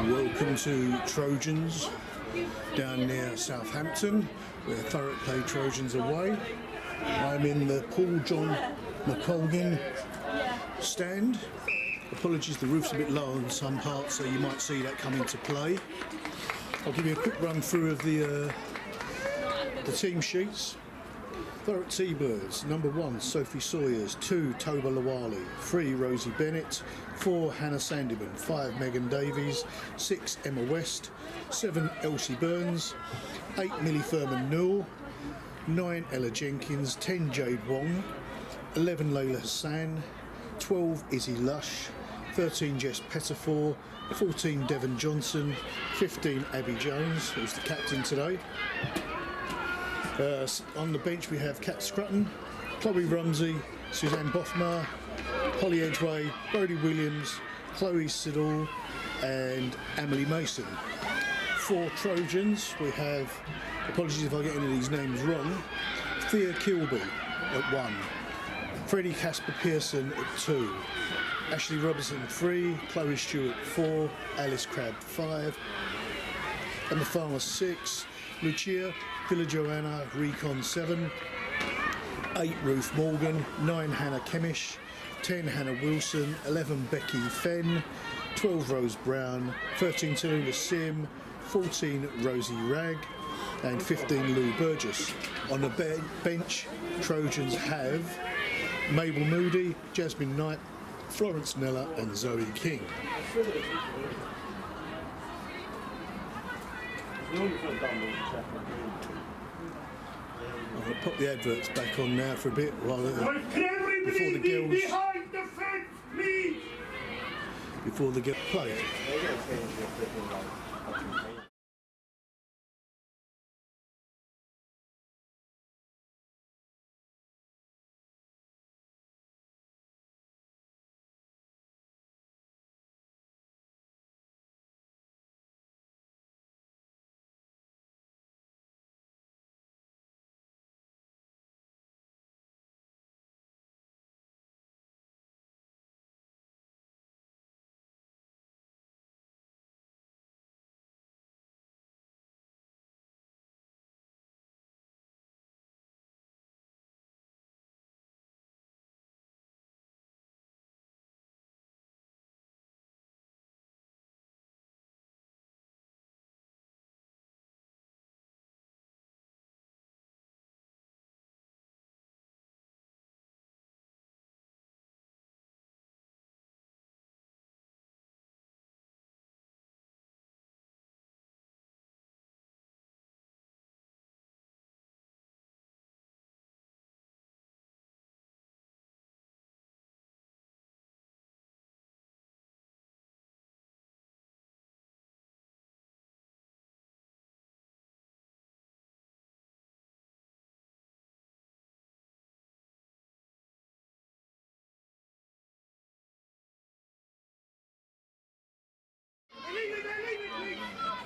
Welcome to Trojans down near Southampton, where Thurrock play Trojans away. I'm in the Paul John McColgan stand. Apologies, the roof's a bit low on some parts, so you might see that come into play. I'll give you a quick run through of the team sheets. Thurrock T-Birds, number 1, Sophie Sawyers, 2, Toba Lawali, 3, Rosie Bennett, 4, Hannah Sandyman, 5, Megan Davies, 6, Emma West, 7, Elsie Burns, 8, Millie Furman Newell, 9, Ella Jenkins, 10, Jade Wong, 11, Layla Hassan, 12, Izzy Lush, 13, Jess Pettifor, 14, Devon Johnson, 15, Abby Jones, who's the captain today. On the bench we have Kat Scrutton, Chloe Rumsey, Suzanne Boffmar, Holly Edgway, Brodie Williams, Chloe Siddall and Emily Mason. For Trojans we have, apologies if I get any of these names wrong, Thea Kilby at 1, Freddie Casper Pearson at 2, Ashley Robertson 3, Chloe Stewart 4, Alice Crabb 5, Emma Farmer 6, Lucia Villa Joanna Recon 7, 8 Ruth Morgan, 9 Hannah Kemish, 10 Hannah Wilson, 11 Becky Fenn, 12 Rose Brown, 13 Tallulah Sim, 14 Rosie Ragg and 15 Lou Burgess. On the bench Trojans have Mabel Moody, Jasmine Knight, Florence Nella and Zoe King. I'll pop the adverts back on now for a bit while before the girls behind the fence, please. Before the girls play.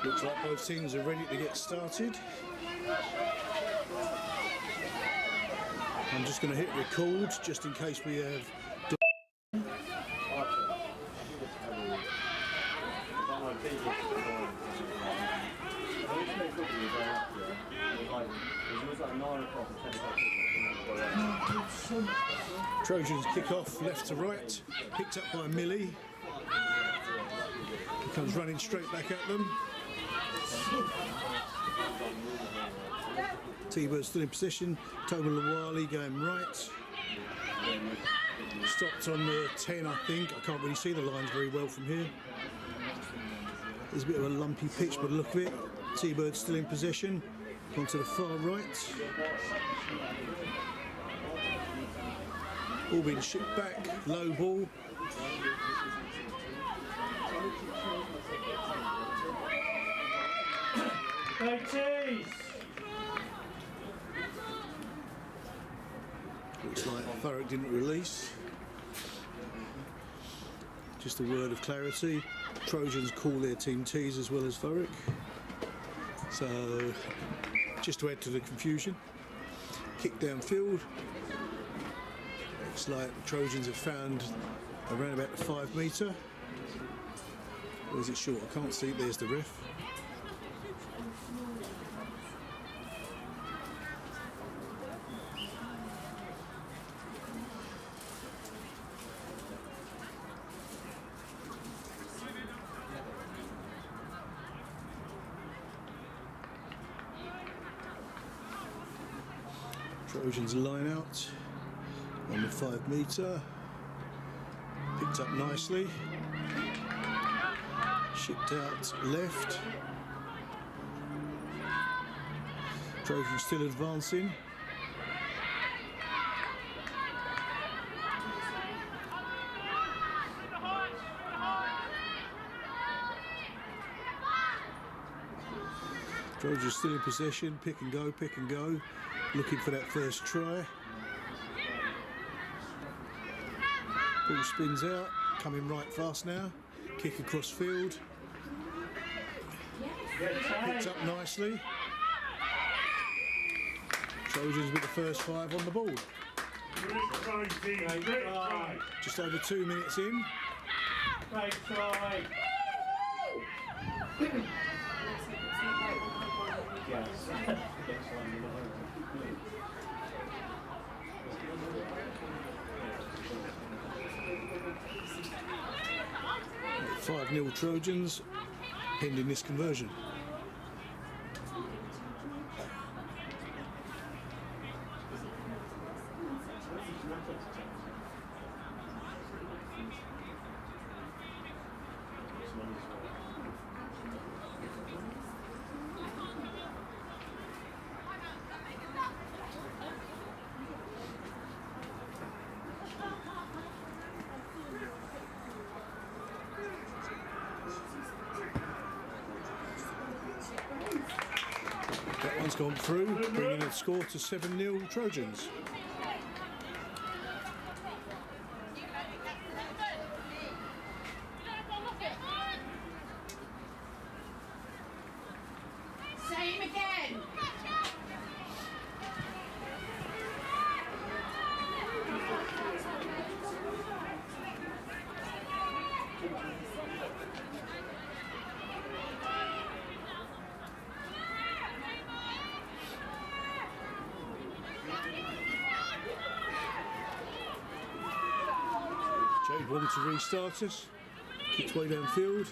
Looks like both teams are ready to get started. I'm just going to hit record just in case we have. Trojans kick off left to right, picked up by Millie. He comes running straight back at them. T-Birds still in position. Toba Lawali going right. Stopped on the 10, I think. I can't really see the lines very well from here. There's a bit of a lumpy pitch by the look of it. T-Birds still in possession. Onto the far right. All being shipped back. Low ball. Looks like Thurrock didn't release. Just a word of clarity. Trojans call their team T's as well as Thurrock. So, just to add to the confusion. Kick downfield. Looks like the Trojans have found around about the 5 metre. Or is it short? I can't see. There's the ref. Trojans line out on the 5 metre. Picked up nicely. Shipped out left. Trojans still advancing. Trojans still in possession. Pick and go, pick and go. Looking for that first try. Ball spins out. Coming right fast now. Kick across field. Picked up nicely. Trojans with the first 5 on the board. Just over 2 minutes in. Great try. Yes. 5-0 Trojans, pending this conversion. That one's gone through, bringing the score to 7-0 Trojans. Same again. Jade wanted to restart us. Kicked way downfield.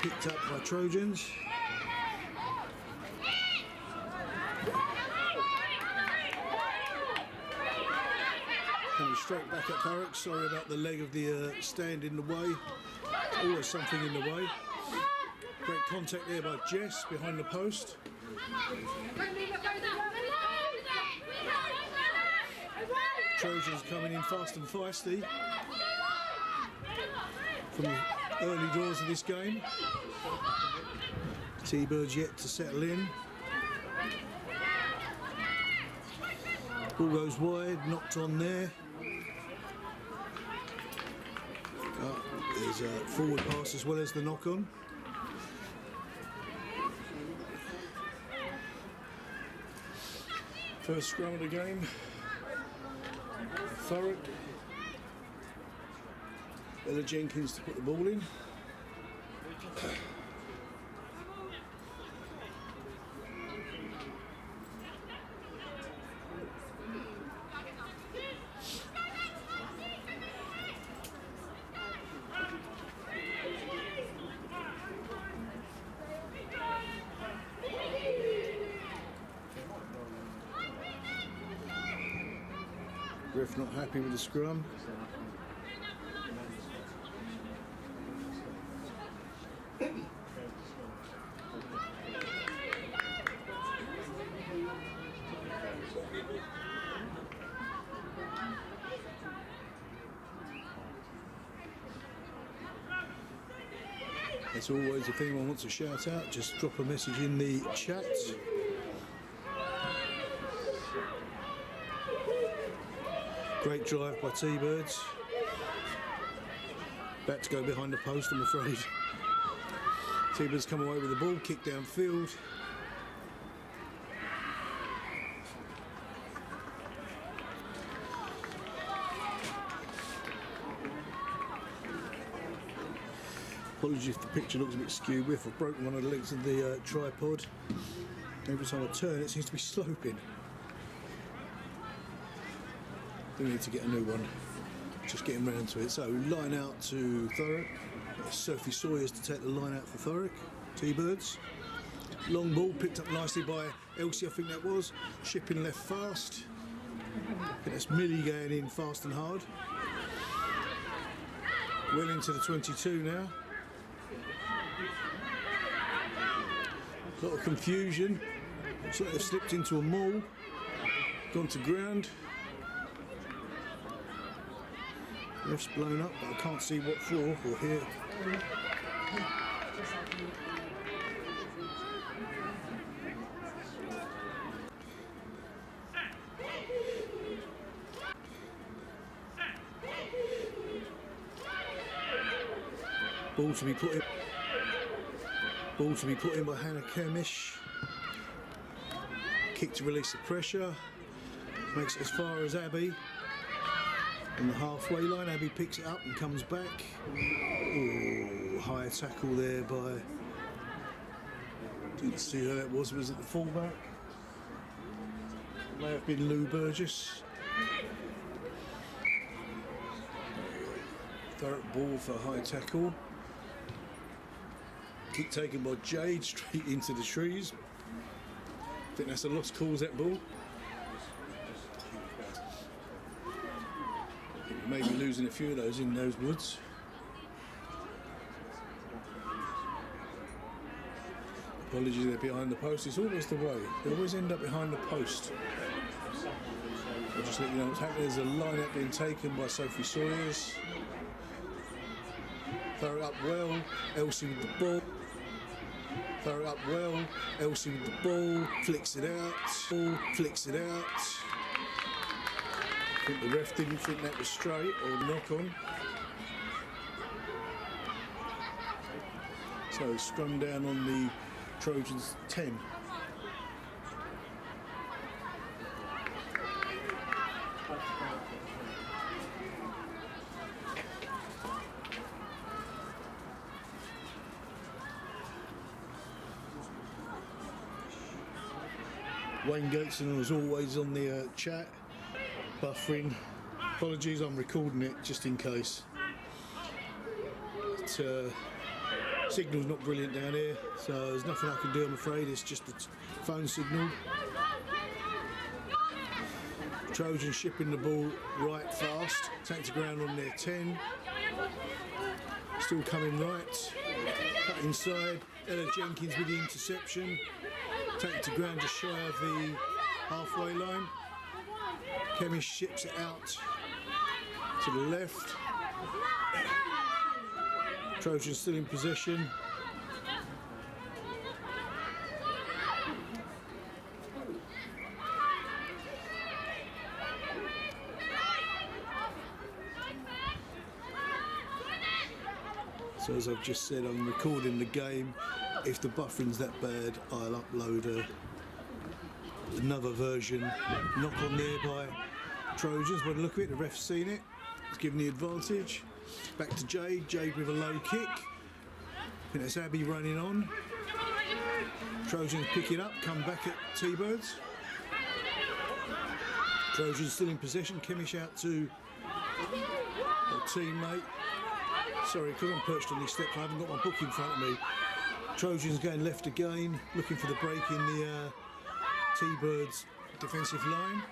Picked up by Trojans. Coming straight back at Thurrock. Sorry about the leg of the stand in the way. Always something in the way. Great contact there by Jess behind the post. Trojans coming in fast and feisty from the early doors of this game. T-Birds yet to settle in. Ball goes wide, knocked on there. There's a forward pass as well as the knock on. First scrum of the game. Thurrock. Ella Jenkins to put the ball in. Ref not happy with the scrum. As always, if anyone wants to shout out, just drop a message in the chat. Great drive by T-Birds. Back to go behind the post, I'm afraid. T-Birds come away with the ball, kick downfield. Apologies if the picture looks a bit skewed with. I've broken one of the legs of the tripod. Every time I turn it seems to be sloping. Do need to get a new one. Just getting round to it. So line out to Thurrock. Sophie Sawyers to take the line out for Thurrock T-Birds. Long ball picked up nicely by Elsie, I think that was. Shipping left fast. I think that's Millie going in fast and hard. Well into the 22 now. A lot of confusion. Looks like they've slipped into a maul. Gone to ground. Ref's blown up, but I can't see what for or hear. Ball to be put in. Ball to be put in by Hannah Kemish. Kick to release the pressure. Makes it as far as Abby. On the halfway line, Abby picks it up and comes back. Ooh, high tackle there by... Didn't see who that was it the fullback? May have been Lou Burgess. Thurrock ball for a high tackle. Kick taken by Jade straight into the trees. I think that's a lost cause, that ball. Maybe losing a few of those in those woods. Apologies, they're behind the post. It's always the way. They always end up behind the post. I'll just let you know what's happening. There's a line-up being taken by Sophie Sawyers. Throw it up well. Elsie with the ball. Throw it up well. Elsie with the ball. Flicks it out. Ball. Flicks it out. I think the ref didn't think that was straight or knock on. So scrum down on the Trojans 10. Wayne Gateson was always on the chat. Buffering. Apologies, I'm recording it just in case. But, signal's not brilliant down here, so there's nothing I can do, I'm afraid. It's just a phone signal. Trojans shipping the ball right fast. Take to ground on their 10. Still coming right. Cut inside. Ella Jenkins with the interception. Take to ground just shy of the halfway line. Kemish ships it out to the left. Trojans still in possession. So as I've just said, I'm recording the game. If the buffering's that bad, I'll upload another version. Knock on there by Trojans. By the look of it, the ref's seen it. It's given the advantage. Back to Jade. Jade with a low kick. I think that's Abby running on. Trojans pick it up. Come back at T-Birds. Trojans still in possession. Kemish out to a teammate. Sorry, because I'm perched on these steps, I haven't got my book in front of me. Trojans going left again, looking for the break in the T-Birds defensive line.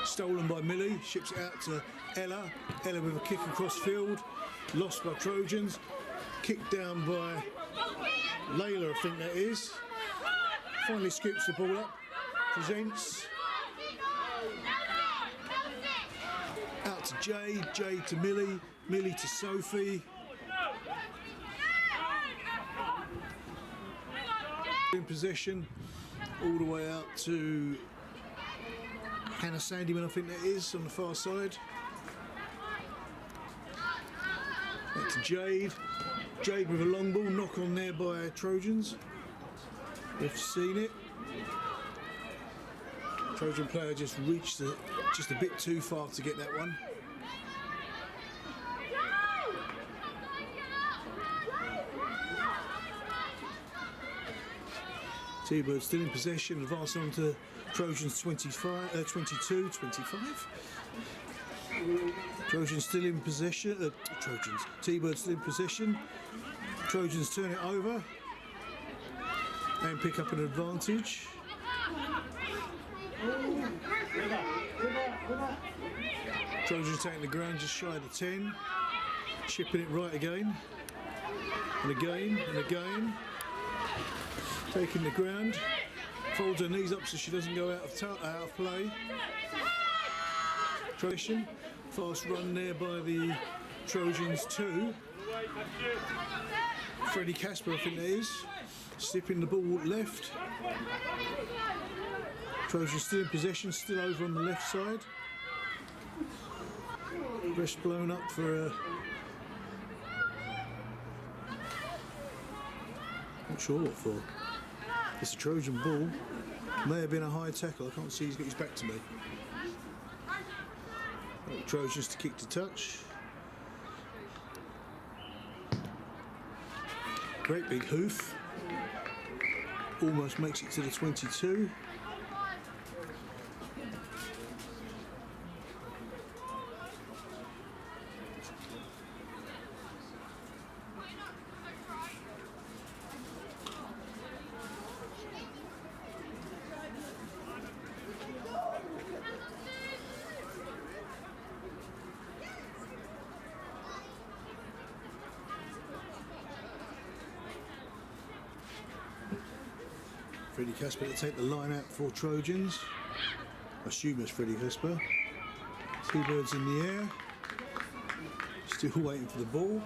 Stolen by Millie, ships it out to Ella. Ella with a kick across field, lost by Trojans. Kicked down by Layla, I think that is. Finally scoops the ball up, presents. Out to Jade, Jade to Millie, Millie to Sophie. In possession, all the way out to Hannah Sandyman, I think that is, on the far side. Back to Jade. Jade with a long ball, knock on there by Trojans. They've seen it. Trojan player just reached just a bit too far to get that one. T-Birds still in possession, advancing on to Trojans 22, 25. Trojans still in possession, T-Birds still in possession. Trojans turn it over and pick up an advantage. Trojans taking the ground just shy of the 10, chipping it right again, and again, and again. Taking the ground, folds her knees up so she doesn't go out of play. Trojan, fast run there by the Trojans 2. Freddie Casper, I think that is, slipping the ball left. Trojans still in possession, still over on the left side. Breast blown up for a... not sure what for. It's a Trojan ball. May have been a high tackle. I can't see, he's got his back to me. Trojans to kick to touch. Great big hoof. Almost makes it to the 22. Freddie Casper to take the line out for Trojans. I assume it's Freddie Casper. T-Birds in the air. Still waiting for the ball.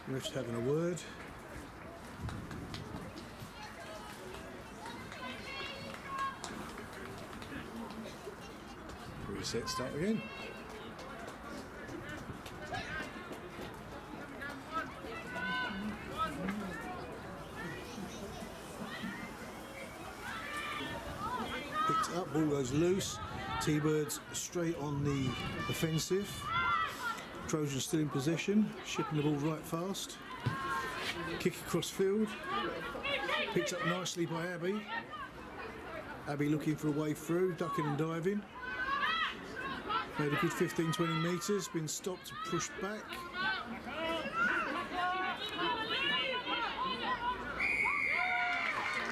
Ref's having a word. Reset, start again. Picked up, ball goes loose. T-Birds straight on the offensive. Trojans still in possession, shipping the ball right fast. Kick across field. Picked up nicely by Abby. Abby looking for a way through, ducking and diving. Made a good 15-20 metres, been stopped and pushed back.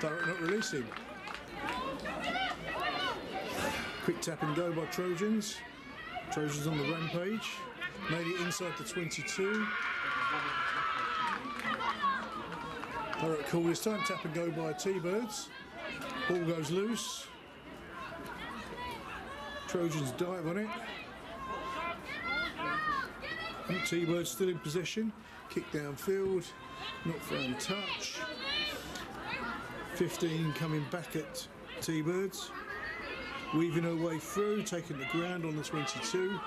Thurrock not releasing. Quick tap and go by Trojans. Trojans on the rampage. Made it inside the 22. Thurrock cool this time. Tap and go by T-Birds. Ball goes loose. Trojans dive on it. And T-Birds still in possession. Kick downfield. Not found touch. 15 coming back at T-Birds. Weaving her way through, taking the ground on the 22.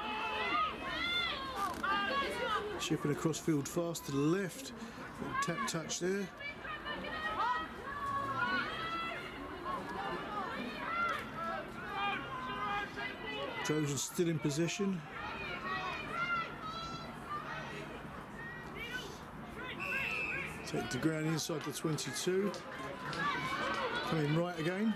Shipping across field fast to the left. Tap touch there. Trojans still in possession. Take the ground inside the 22. Coming right again.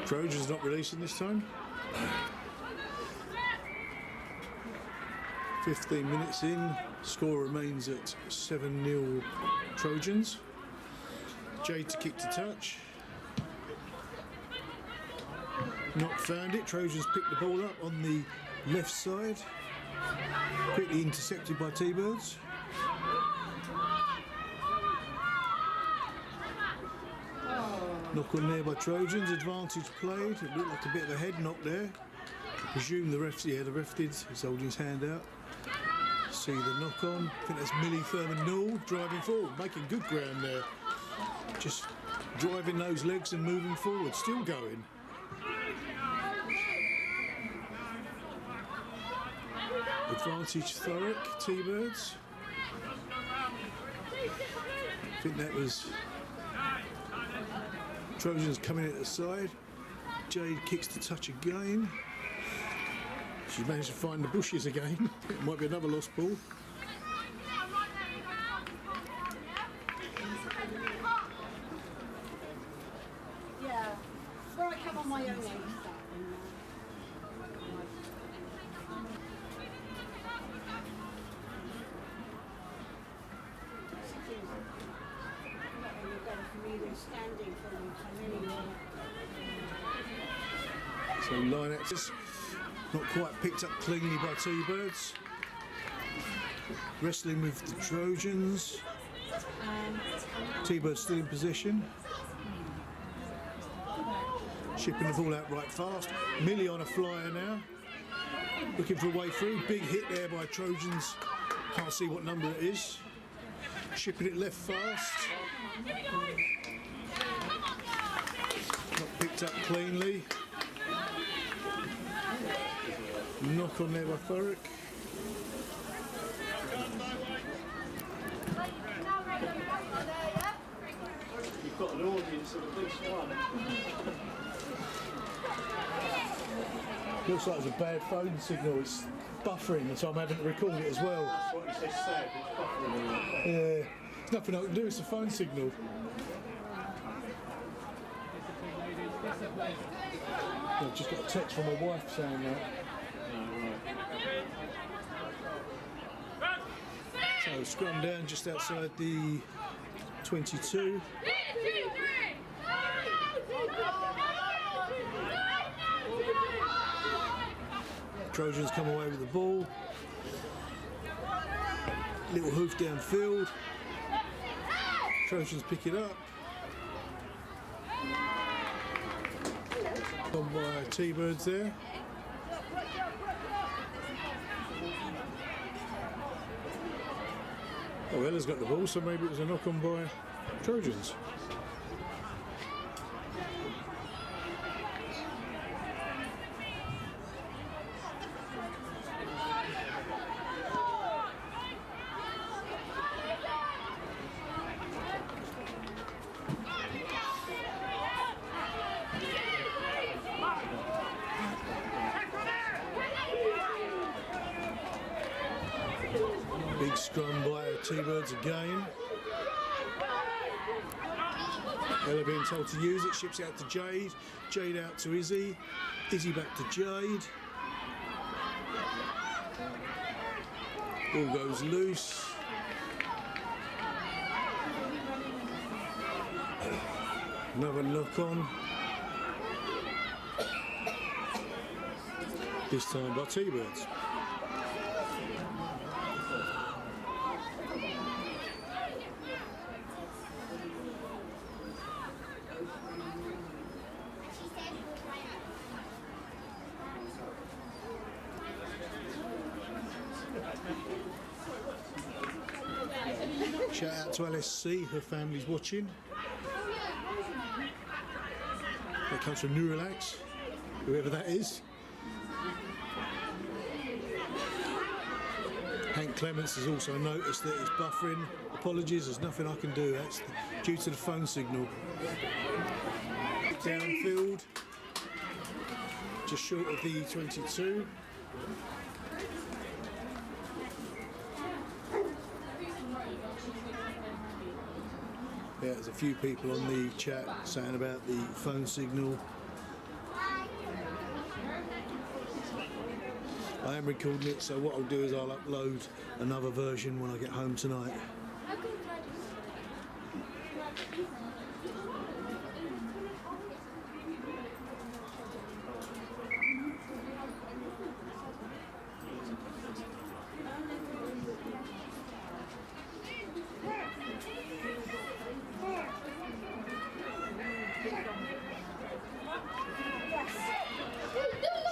Trojans not releasing this time. 15 minutes in, score remains at 7-0 Trojans. Jade to kick to touch. Not found it. Trojans pick the ball up on the left side. Quickly intercepted by T-Birds. Knock on there by Trojans, advantage played. It looked like a bit of a head knock there. I presume the ref, yeah, the ref did. He's holding his hand out. See the knock on. I think that's Millie Thurman-Newell driving forward, making good ground there. Just driving those legs and moving forward, still going. Advantage Thurrock T-Birds. I think that was Trojans coming at the side. Jade kicks to touch again. She's managed to find the bushes again. It might be another lost ball. Yeah. Where I come on my own end. So line access, not quite picked up cleanly by T-Birds. Wrestling with the Trojans. T-Birds still in possession. Shipping the ball out right fast. Millie on a flyer now. Looking for a way through. Big hit there by Trojans. Can't see what number it is. Shipping it left fast. Not picked up cleanly. Knock on there by Thurrock. You've got an audience of at least one. Looks like it's a bad phone signal. It's buffering, so I'm having to record it as well. That's what it says sad, it's buffering. Yeah, there's nothing I can do. It's a phone signal. I've just got a text from my wife saying that. So scrum down just outside the 22. Trojans come away with the ball. Little hoof downfield. Trojans pick it up. On by T-Birds there. Oh, Ella's got the ball, so maybe it was a knock on by Trojans. Big scrum by T-Birds again. Ella being told to use it, ships out to Jade. Jade out to Izzy. Izzy back to Jade. Ball goes loose. Another knock on. This time by T-Birds. Shout out to LSC, her family's watching. That comes from New Relax, whoever that is. Hank Clements has also noticed that it's buffering. Apologies, there's nothing I can do. That's due to the phone signal. Downfield, just short of the 22. Yeah, there's a few people on the chat saying about the phone signal. I am recording it, so what I'll do is I'll upload another version when I get home tonight.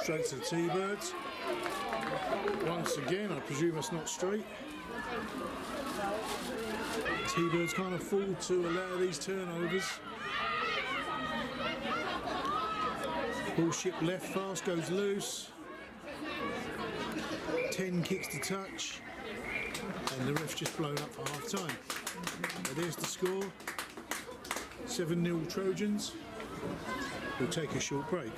Straight to the T-Birds. Once again, I presume it's not straight. T-Birds can't afford to allow these turnovers. Ball shipped left fast, goes loose. 10 kicks to touch. And the ref's just blown up for half time. So there's the score. 7-0 Trojans. We'll take a short break.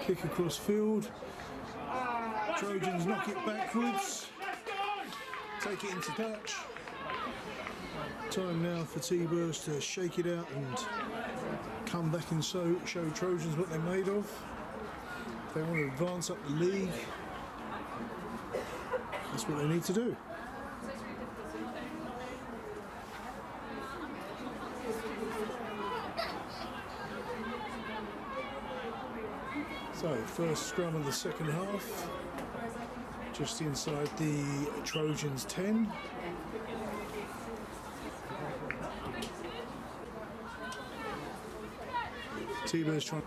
Kick across field. Trojans knock it backwards. Take it into touch. Time now for T-Birds to shake it out and come back and show Trojans what they're made of. If they want to advance up the league, that's what they need to do. So, first scrum of the second half, just inside the Trojans 10. T-Birds trying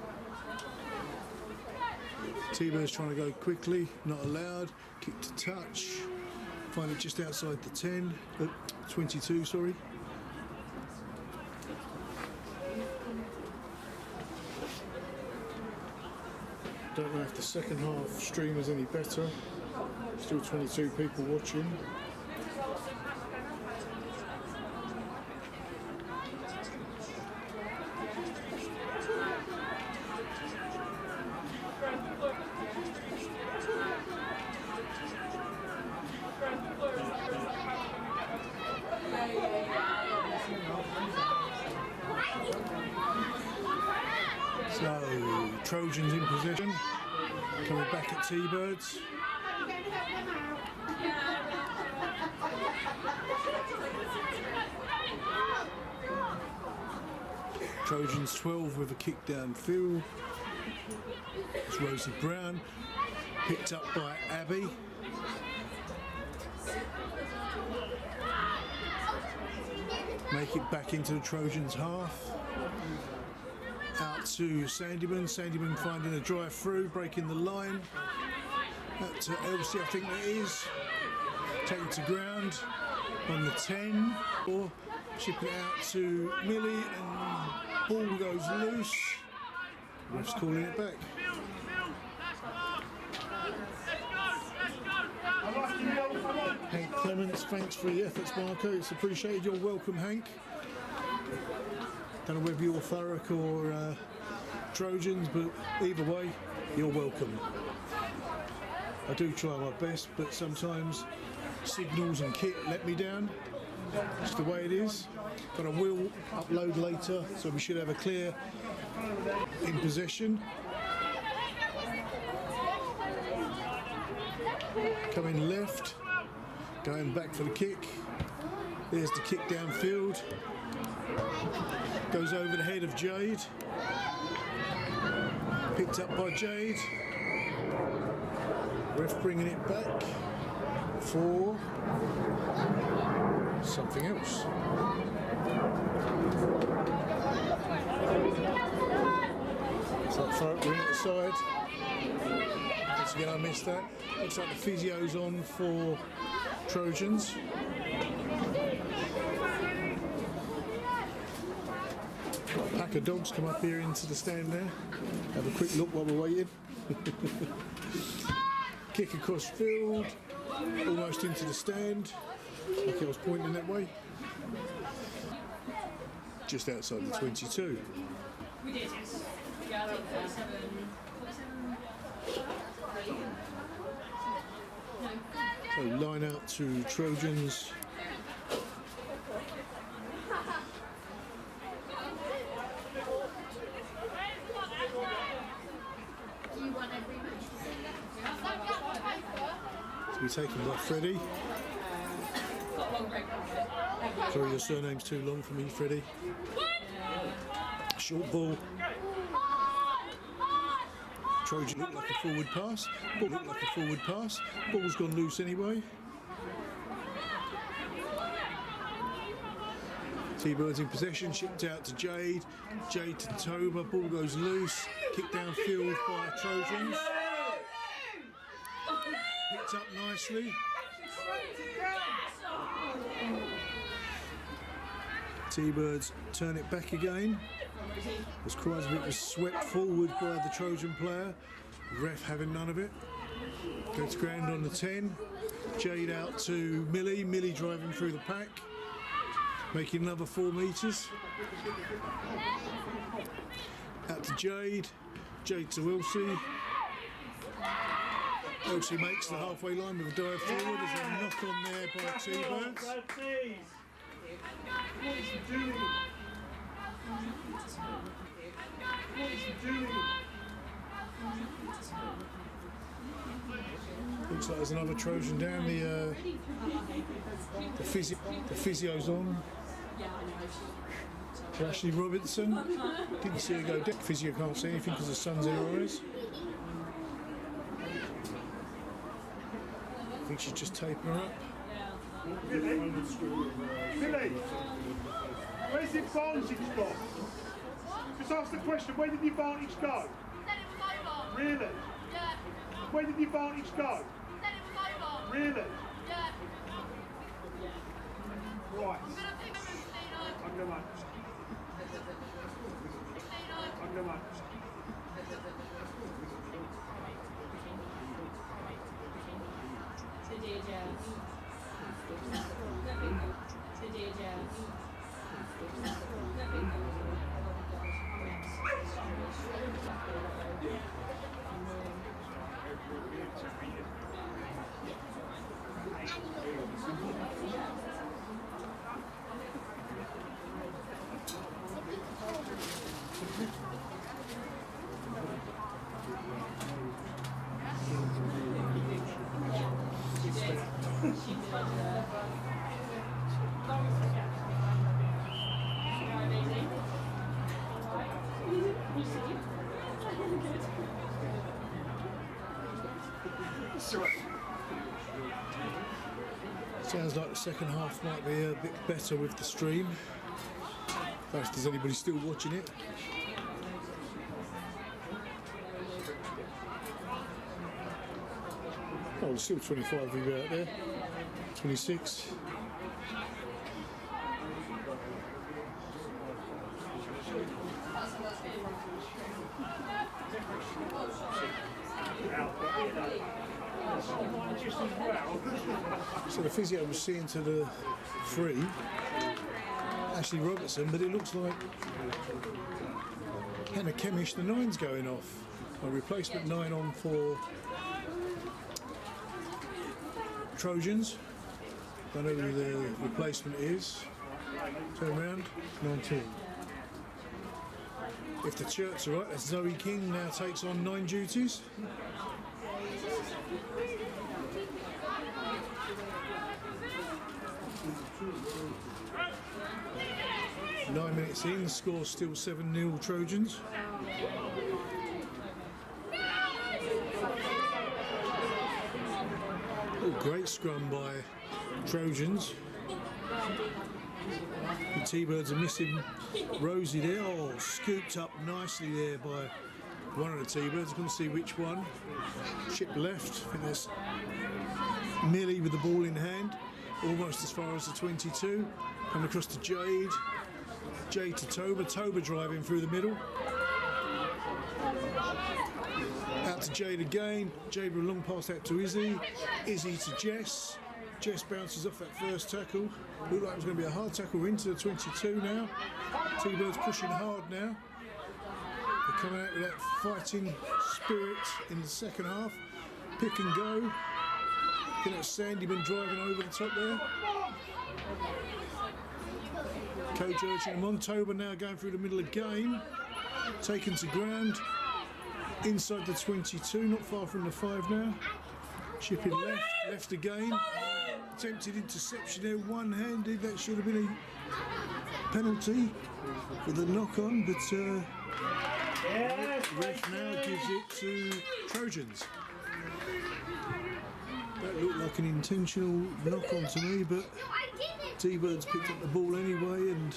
to go quickly, not allowed. Kick to touch, find it just outside the 10, 22, sorry. Don't know if the second half stream is any better. Still 22 people watching. So, Trojans in possession, coming back at T-Birds. Trojans 12 with a kick downfield. It's Rosie Brown, picked up by Abby. Make it back into the Trojans half. Out to Sandyman. Sandyman finding a drive through, breaking the line. Out to Elsie, I think that is. Taken to ground on the 10. Or shipping it out to Millie, and ball goes loose. Ref's calling it back. Hank Clements, thanks for your efforts, Marco. It's appreciated. You're welcome, Hank. Don't know whether you're Thurrock or Trojans, but either way, you're welcome. I do try my best, but sometimes signals and kit let me down. It's the way it is. But I will upload later, so we should have a clear in possession. Coming left, going back for the kick. There's the kick downfield. Goes over the head of Jade. Picked up by Jade. Ref bringing it back for something else. So Thurrock ring at the side. Once again I missed that. Looks like the physio's on for Trojans. Pack of dogs come up here into the stand there. Have a quick look while we're waiting. Kick across field, almost into the stand. Like I was pointing that way. Just outside the 22. We did, yes. Yeah, I think 47. So line out to Trojans. To be taken by Freddie. Sorry, your surname's too long for me, Freddie. Short ball. Trojan looked like a forward pass. Ball looked like a forward pass. Ball's gone loose anyway. T-Birds in possession, shipped out to Jade. Jade to Toba. Ball goes loose. Kick downfield by Trojans. Picked up nicely. T-Birds turn it back again. As Kreisvik was swept forward by the Trojan player. Ref having none of it. Goes ground on the 10. Jade out to Millie. Millie driving through the pack. Making another 4 metres. Out to Jade. Jade to Elsie. Elsie makes the halfway line with a dive forward. There's a knock on there by T-Birds. What is he doing? What is he doing? Looks like there's another Trojan down. The physio's on. To Ashley Robertson. Didn't see her go down. Physio can't see anything because the sun's in her eyes. I think she's just taping her up. Billy, where's the advantage gone? Just ask the question, where did the advantage go? Said it was over. Really? Yeah. Where did the advantage go? Said it was over. Really? Yeah. Right. I'm gonna pick him and Stino. I'm gonna. Stino. I'm gonna. The DJ. The DJ. Sounds like the second half might be a bit better with the stream. If there's anybody still watching it. Oh, there's still 25 of you out there. 26. So the physio was seeing to the free, Ashley Robertson, but it looks like Hannah Kemish, the 9's going off. A replacement 9 on for Trojans. Don't know who the replacement is. Turn around, 19. If the shirt's are right, that's Zoe King now takes on 9 duties. Nine minutes in, the score's still 7-0 Trojans. Oh, great scrum by Trojans. The T-Birds are missing Rosie there. Oh, scooped up nicely there by one of the T-Birds. I couldn't see which one. Chip left. I think that's Millie with the ball in hand. Almost as far as the 22. Coming across to Jade. Jade to Toba. Toba driving through the middle. Out to Jade again. Jade with a long pass out to Izzy. Izzy to Jess. Jess bounces off that first tackle. Looked like it was going to be a hard tackle into the 22 now. T-Birds pushing hard now. They're coming out with that fighting spirit in the second half. Pick and go. Looking at Sandyman driving over the top there. Coach urging them on. Toba now going through the middle of the game. Taken to ground. Inside the 22, not far from the 5 now. Chipping left again. Attempted interception there, one-handed. That should have been a penalty for the knock-on, but ref now gives it to Trojans. That looked like an intentional knock-on to me, but T-Birds picked up the ball anyway, and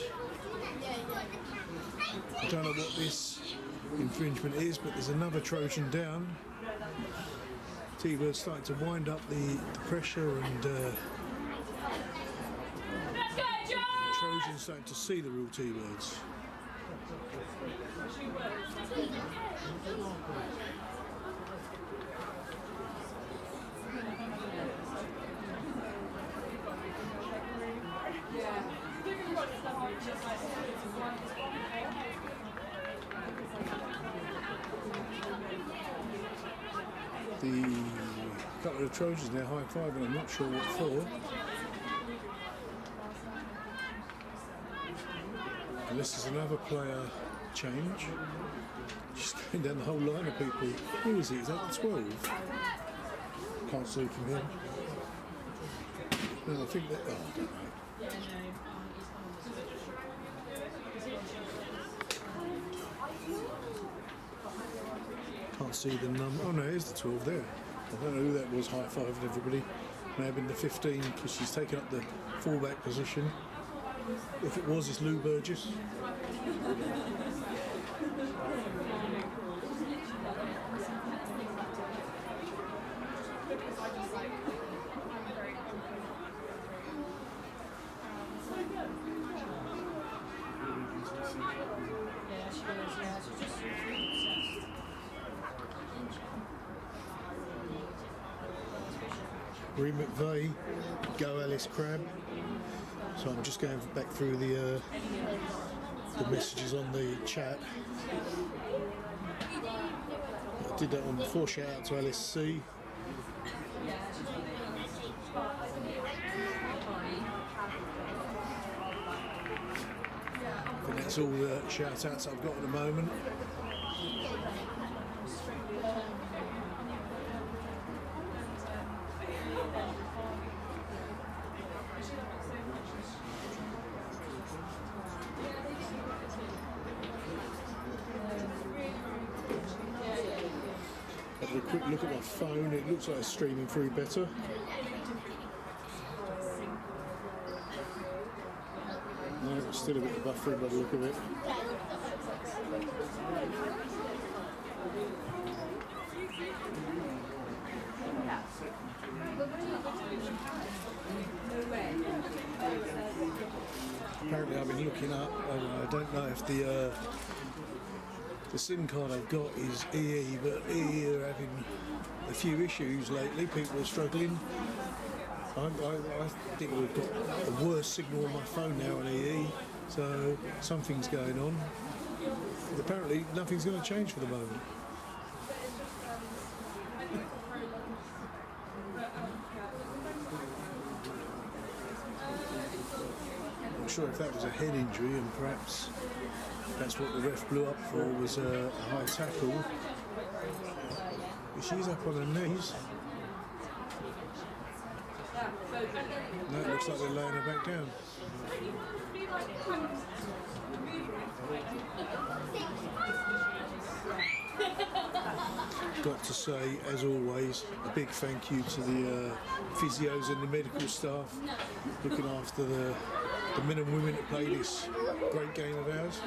I don't know what this infringement is, but there's another Trojan down. T-Birds starting to wind up the pressure, and Trojans starting to see the real T-Birds. The couple of Trojans there high-fiving, I'm not sure what for. And this is another player change. Just going down the whole line of people. Who is it? Is that the 12? Can't see from here. No, I think that. Oh, I don't know. Can't see the number. Oh no, here's the 12 there. I don't know who that was high-fiving everybody. May have been the 15 because she's taken up the fullback position. If it was, it's Lou Burgess. Bree McVeigh, go Alice Crab. So I'm just going back through the messages on the chat. I did that one before. Shout out to Alice C. I think that's all the shout outs I've got at the moment. Have a quick look at my phone, it looks like it's streaming through better. No, it's still a bit of buffering by the look of it. Apparently I've been looking up, I don't know if the SIM card I've got is EE, but EE are having a few issues lately. People are struggling. I think we've got a worse signal on my phone now on EE, so something's going on. But apparently nothing's going to change for the moment. I'm not sure if that was a head injury and perhaps that's what the ref blew up for, was a high tackle. But she's up on her knees. No, it looks like they're laying her back down. Got to say, as always, a big thank you to the physios and the medical staff looking after the men and women that play this great game of ours.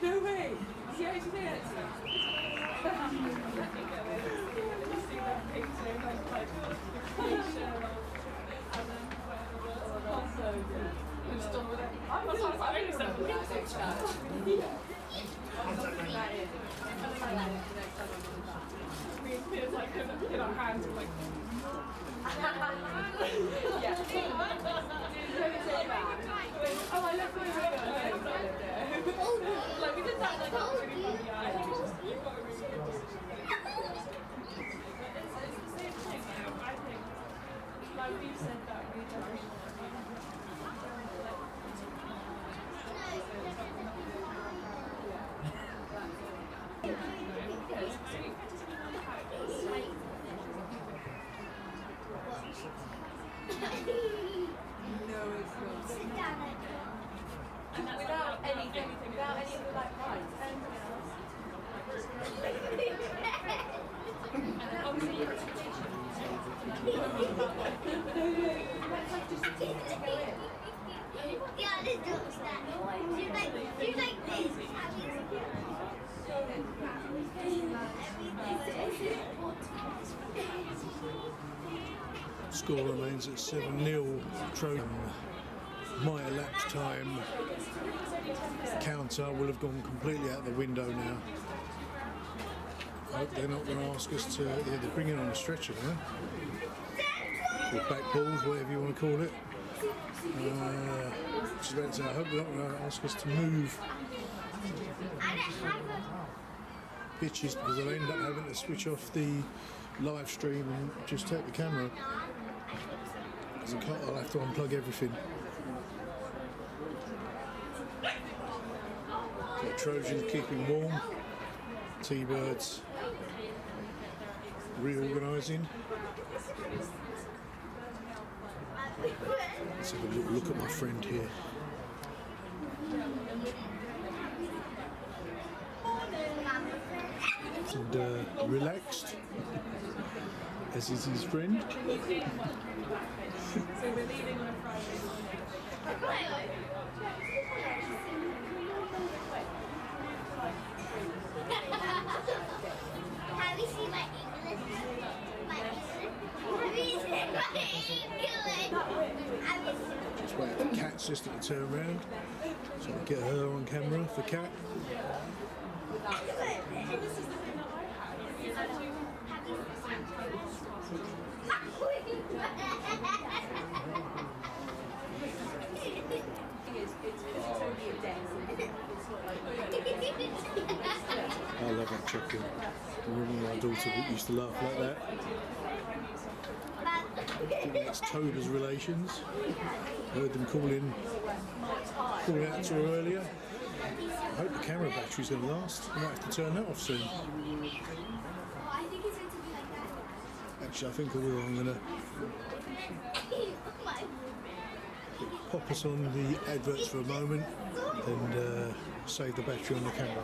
No way! See how you did it? Like we did that like that was really funny. Yeah, I think it's just you've got to really it's the same thing, you know, I think like we've said that we don't And that's without anything, without any of the like lights. And then obviously your reputation. Score remains at 7-0. Trojan. My elapsed time counter will have gone completely out the window now. I hope they're not going to ask us to. Yeah, they're bringing on a stretcher now. Or backballs, whatever you want to call it. I hope they're not going to ask us to move pitches because I'll end up having to switch off the live stream and just take the camera. Because I'll have to unplug everything. So Trojans keeping warm. T-Birds reorganising. Let's have a look at my friend here. And relaxed, as is his friend. So we're leaving on a Friday morning. Have you seen my English? Have you seen my English? Just wait for Cat's sister to turn around so I can get her on camera for Cat. I love that chuckle. I remember my daughter used to laugh like that. I think that's Toba's relations. Heard them calling out to her earlier. I hope the camera battery's going to last. I might have to turn that off soon. I think it's going to be like that. Actually, I think I will. I'm going to pop us on the adverts for a moment and save the battery on the camera.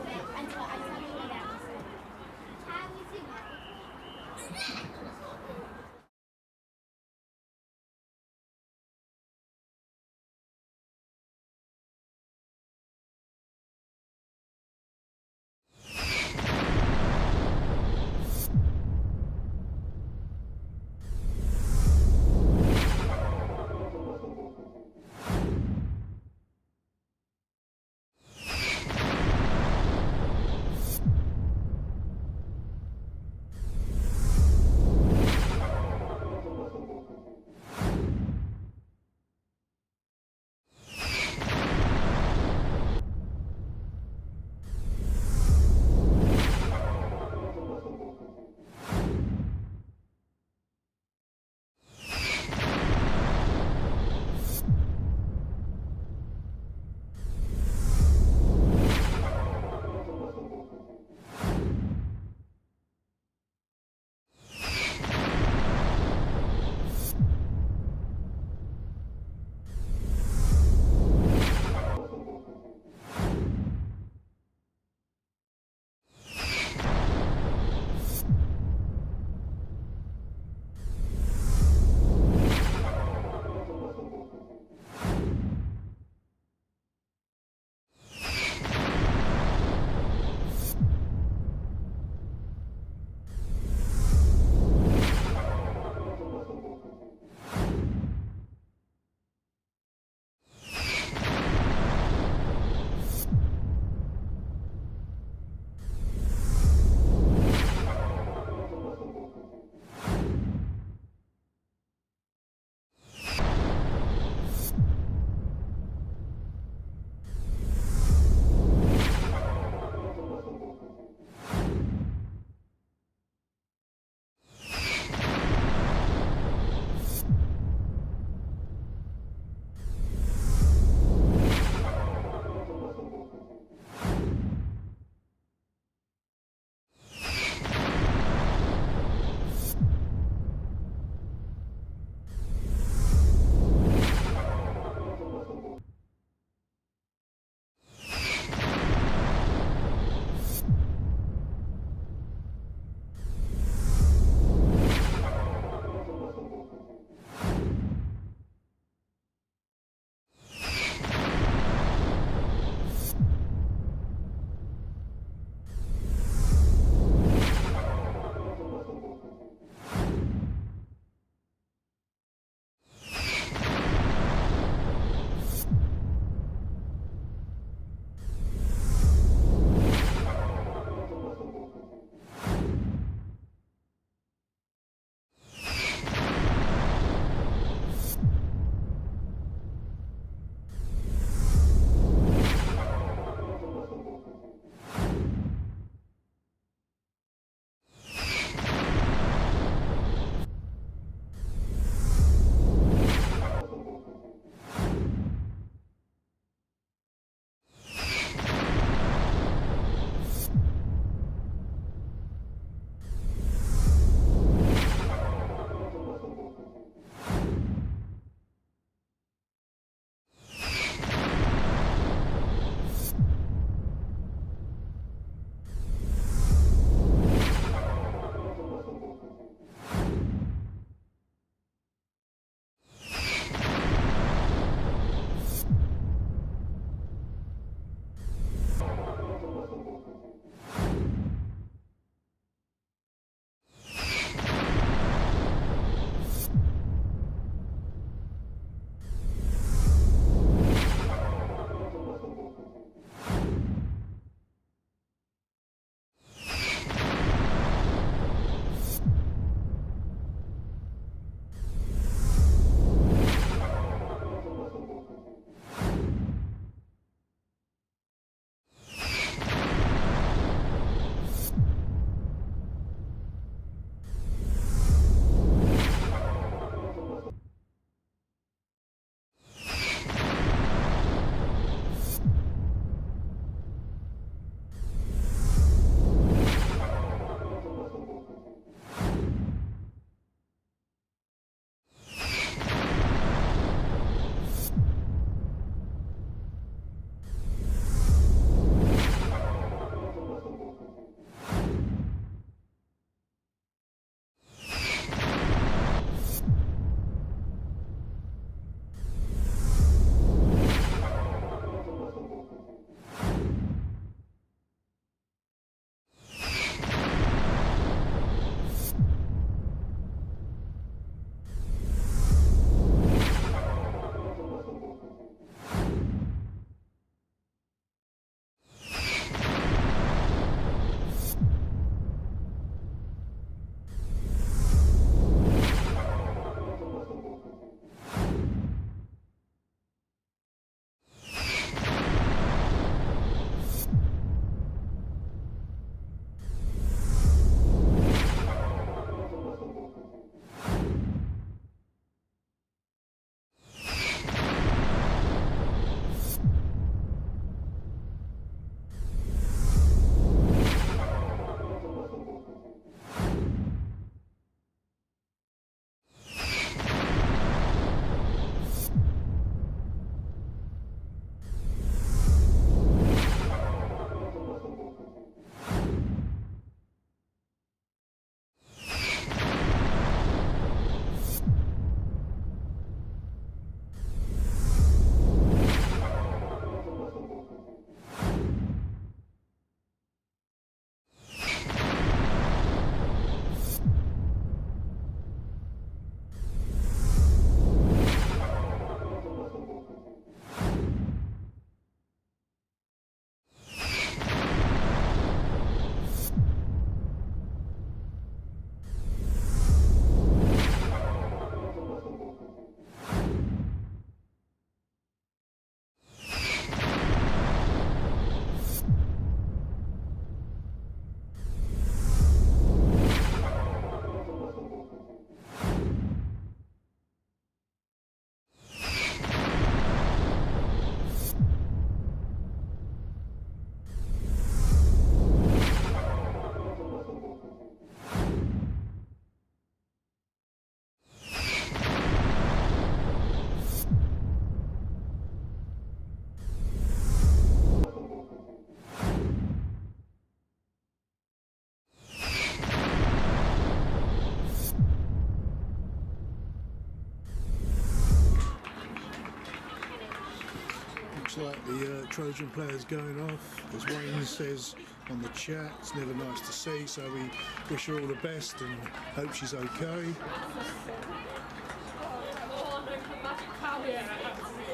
Looks like the Trojan player's going off. As Wayne says on the chat, it's never nice to see, so we wish her all the best and hope she's okay.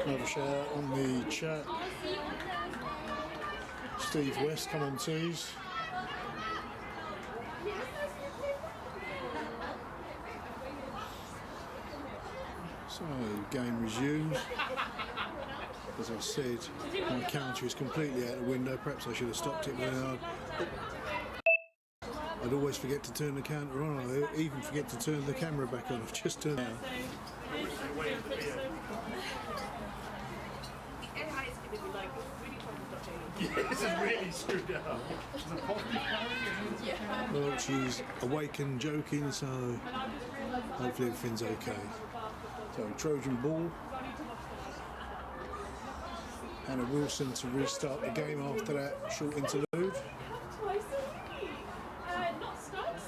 Another shout out on the chat. Steve West, come on tees. So, game resumes. As I said, my counter is completely out the window. Perhaps I should have stopped it when I'd always forget to turn the counter on. I even forget to turn the camera back on. I've just turned it on. This is really screwed up. Well, she's awake and joking, so hopefully everything's okay. So, Trojan ball. Hannah Wilson to restart the game after that short interlude. Twice a week. Not studs.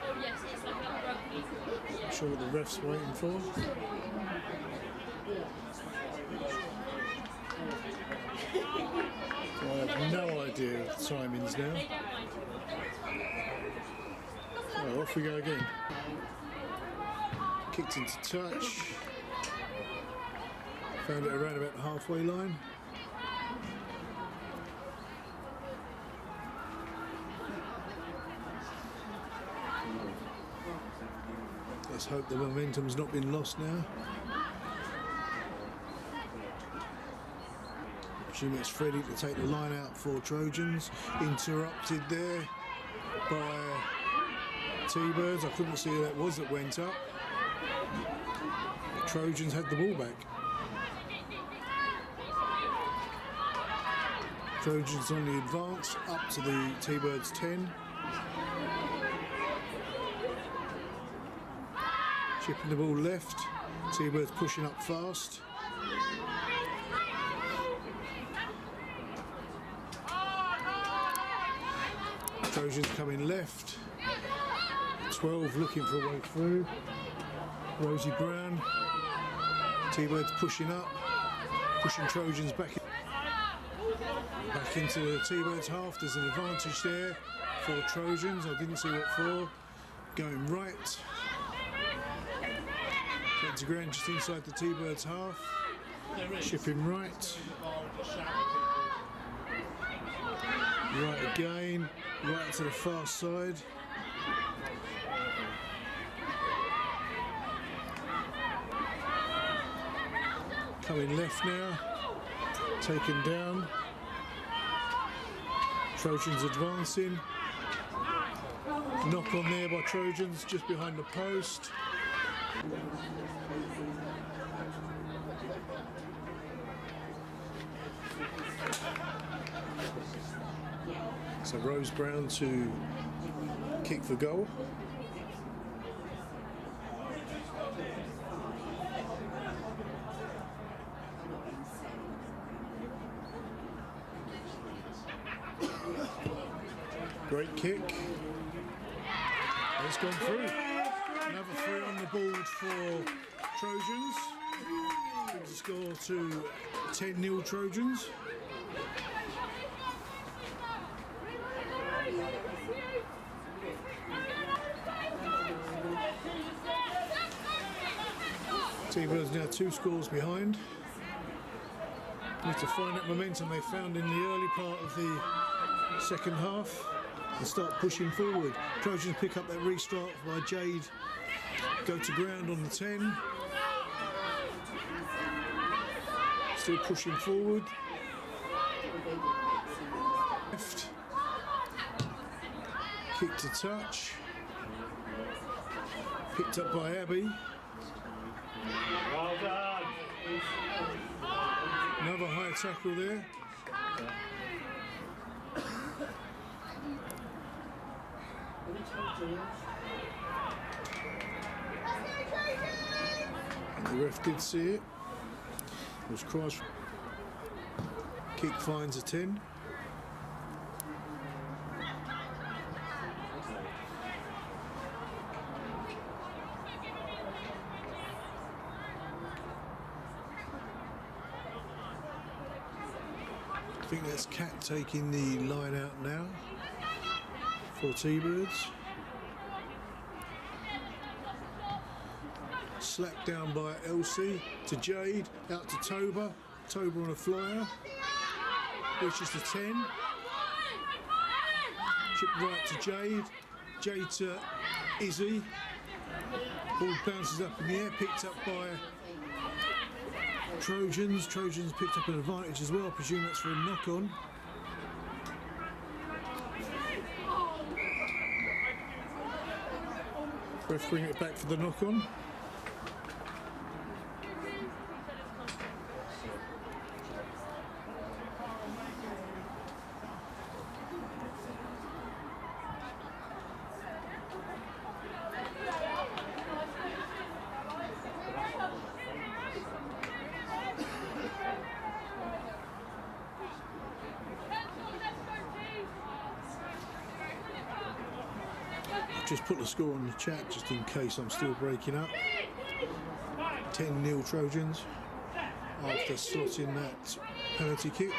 Oh yes, it's like a rugby. Yeah. Not sure what the ref's waiting for. So I have no idea of the timings now. So off we go again. Kicked into touch. Found it around about the halfway line. Let's hope the momentum's not been lost now. Assuming it's Freddie to take the line out for Trojans. Interrupted there by T-Birds. I couldn't see who that was that went up. Trojans had the ball back. Trojans on the advance, up to the T-Birds 10. Chipping the ball left, T-Birds pushing up fast. Trojans coming left. 12 looking for a way through. Rosie Brown. T-Birds pushing up, pushing Trojans back into the T-Birds half. There's an advantage there for Trojans. I didn't see what for. Going right. Getting to ground just inside the T-Birds half. Shipping right. Right again. Right to the far side. Coming left now. Taken down. Trojans advancing. Knock on there by Trojans just behind the post. So Rose Brown to kick for goal. Great kick. It's gone through. Another 3 on the board for Trojans. Brings the score to 10-0 Trojans. T-Birds now 2 scores behind. Need to find that momentum they found in the early part of the second half and start pushing forward. Trojans pick up that restart by Jade. Go to ground on the 10. Still pushing forward. Left. Kick to touch. Picked up by Abby. Well done. Another high tackle there. And the ref did see it. It was cross. Kick finds a 10. think that's Cat taking the line out now for T-Birds. Slapped down by Elsie to Jade, out to Toba. Toba on a flyer, reaches the 10. Chip right to Jade. Jade to Izzy. Ball bounces up in the air, picked up by Trojans. Trojans picked up an advantage as well. I presume that's for a knock-on. Ref bring it back for the knock-on. Just put the score on the chat just in case I'm still breaking up. 10-0 Trojans after slotting that penalty kick.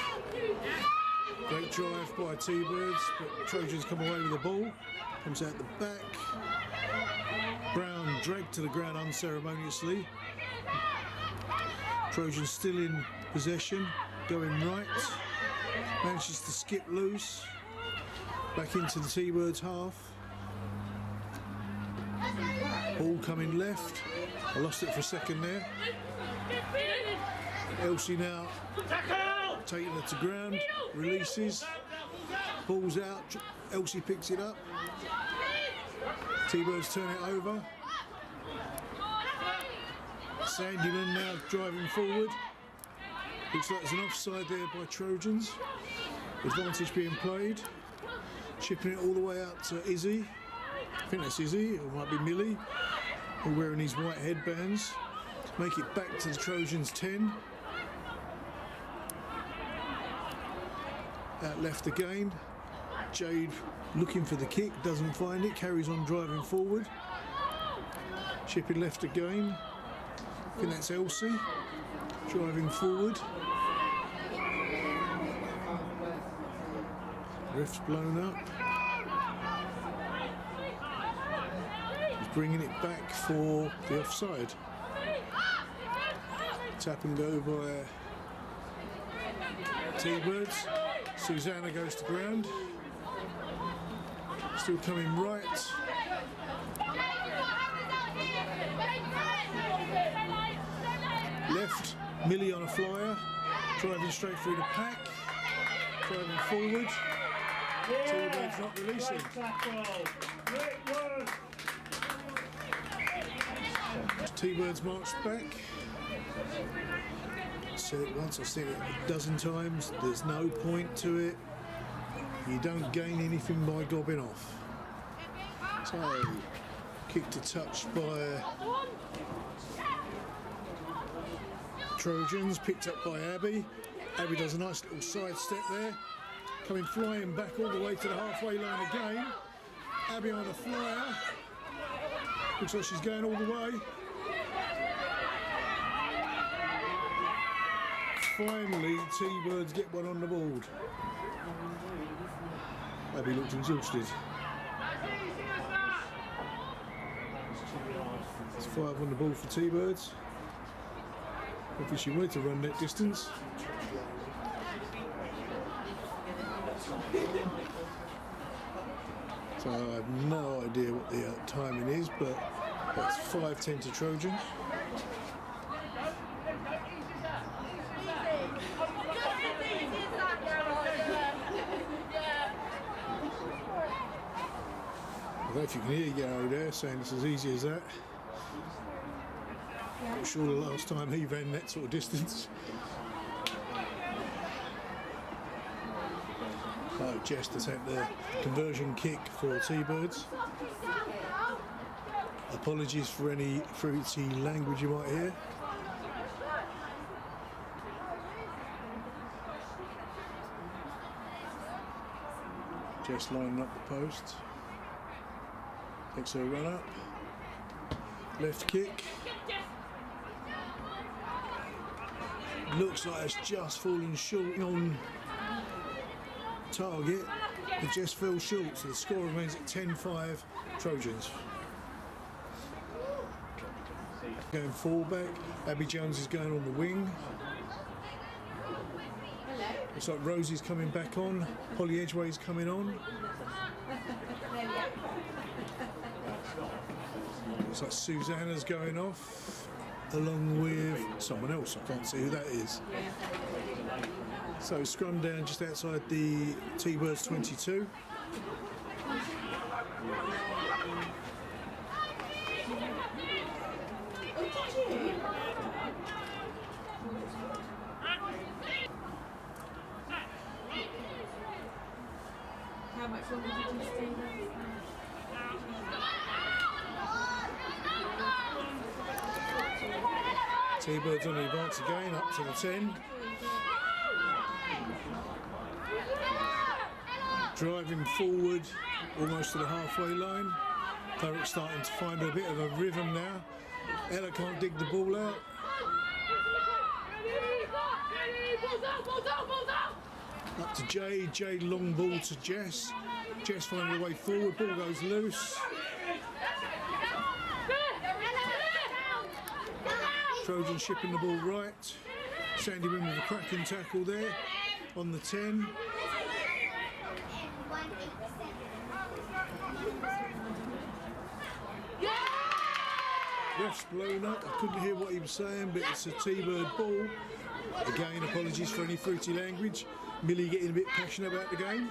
Great drive by T-Birds, but Trojans come away with the ball. Comes out the back. Brown dragged to the ground unceremoniously. Trojans still in possession, going right. Manages to skip loose. Back into the T-Birds half. Ball coming left. I lost it for a second there. Elsie now taking it to ground, releases, ball's out. Elsie picks it up. T-Birds turn it over. Sandyman now driving forward. Looks like there's an offside there by Trojans. Advantage being played. Chipping it all the way out to Izzy. I think that's Izzy, or it might be Millie. All wearing these white headbands. Make it back to the Trojans 10. Out left again. Jade looking for the kick, doesn't find it, carries on driving forward. Chipping left again. I think that's Elsie. Driving forward. Ref's blown up. Bringing it back for the offside. Tap and go by T-Birds. Susanna goes to ground. Still coming right. Left, Millie on a flyer. Driving straight through the pack. Driving forward. T-Birds not releasing. T-Birds march back. Said it once, I've said it a dozen times. There's no point to it. You don't gain anything by gobbing off. So, kick to touch by Trojans, picked up by Abby. Abby does a nice little side step there. Coming flying back all the way to the halfway line again. Abby on a flyer. Looks like she's going all the way. Finally, T-Birds get one on the board. Abby looked exhausted. It's 5 on the ball for T-Birds. Hopefully she wanted to run that distance. So I have no idea what the timing is, but that's 5-10 to Trojans. I don't know if you can hear Yarrow there saying it's as easy as that. Not sure the last time he ran that sort of distance. Oh, Jess to take the conversion kick for T-Birds. Apologies for any fruity language you might hear. Jess lining up the post. Takes her run up. Left kick. Looks like it's just fallen short on target, but just fell short, so the score remains at 10-5 Trojans. Going fullback, Abby Jones is going on the wing. Looks like Rosie's coming back on, Holly Edgway's coming on. Looks like Susanna's going off, along with someone else, I can't see who that is. So scrum down just outside the T-Birds 22. How much longer did you stay there? T-Birds on the advance again, up to the 10. Driving forward, almost to the halfway line. Thurrock starting to find a bit of a rhythm now. Ella can't dig the ball out. Up to Jade, Jade long ball to Jess. Jess finding her way forward, ball goes loose. Trojan shipping the ball right. Sandy Wynn with a cracking tackle there on the 10. Ref's blown up. I couldn't hear what he was saying, but it's a T-Bird ball. Again, apologies for any fruity language. Millie getting a bit passionate about the game.